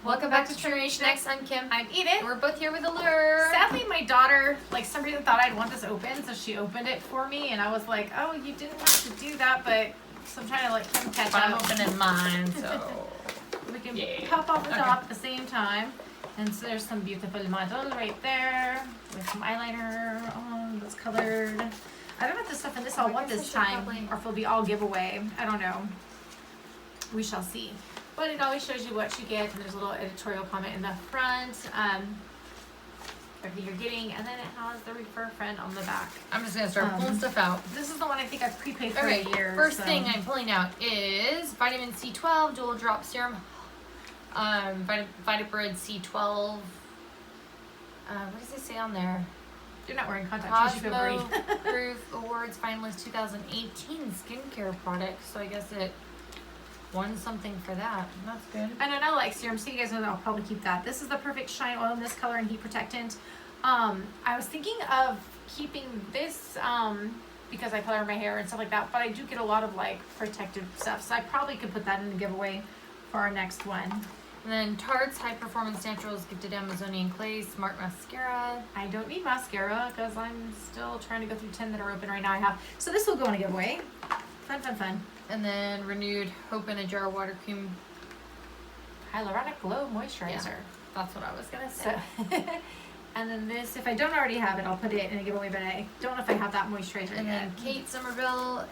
Welcome back to Generation X. I'm Kim. I'm Edith. We're both here with Allure. Sadly, my daughter, some reason thought I'd want this open, so she opened it for me, and I was like, oh, you didn't have to do that, but so I'm trying to let Kim catch I'm up. opening mine, so we can pop off the top at the same time. And so there's some beautiful model right there with some eyeliner on that's colored. I don't know if the stuff in this I'll want this time, or if it'll be all giveaway. I don't know. We shall see. But it always shows you what you get, and there's a little editorial comment in the front. Everything you're getting, and then it has the refer friend on the back. I'm just gonna start pulling stuff out. This is the one I think I've prepaid for Okay, a year. first thing I'm pulling out is vitamin C12 dual drop serum. Vitaprid C12. What does it say on there? You're not wearing contacts. You should feel Cosmo great. Proof Awards Finalist 2018 skincare product. So I guess it won something for that. That's good. I know, I like serum, so you guys know that I'll probably keep that. This is the Perfect Shine Oil in this color and heat protectant. I was thinking of keeping this because I color my hair and stuff like that, but I do get a lot of protective stuff, so I probably could put that in the giveaway for our next one. And then Tarte's High Performance Naturals Gifted Amazonian Clay Smart Mascara. I don't need mascara because I'm still trying to go through 10 that are open right now. I have. So this will go in a giveaway. Fun, fun, fun. And then Renewed Hope in a Jar Water Cream Hyaluronic Glow Moisturizer. Yeah, that's what I was going to say. So and then this, if I don't already have it, I'll put it in a giveaway, but I don't know if I have that moisturizer And yet. then Kate Somerville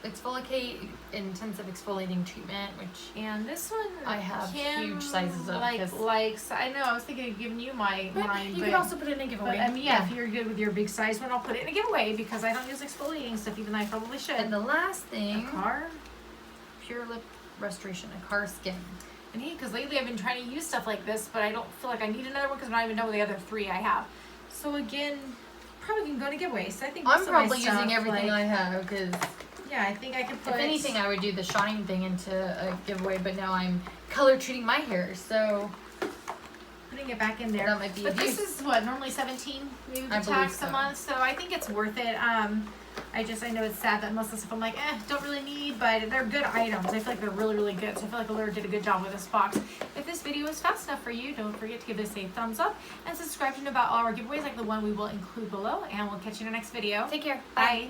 Exfoliate Intensive Exfoliating Treatment, which And this one, I have Kim, huge sizes of. likes. I know, I was thinking of giving you mine. You could also put it in a giveaway. But, yeah, if you're good with your big size one, I'll put it in a giveaway because I don't use exfoliating stuff, even though I probably should. And the last thing, a car. Pure Lip Restoration, a car skin. And because lately I've been trying to use stuff like this, but I don't feel like I need another one because I don't even know the other three I have. So again, probably can go to giveaways. So I think I'm probably using everything I have because. Yeah, I think I can put. If anything, I would do the shine thing into a giveaway, but now I'm color treating my hair, so putting it back in there. That might be. But this is what, normally 17 maybe the tax a month, so I think it's worth it. I know it's sad that most of the stuff I'm like, don't really need, but they're good items. I feel like they're really, really good. So I feel like Allure did a good job with this box. If this video was fast enough for you, don't forget to give this a thumbs up and subscribe to know about all our giveaways like the one we will include below. And we'll catch you in the next video. Take care. Bye. Bye.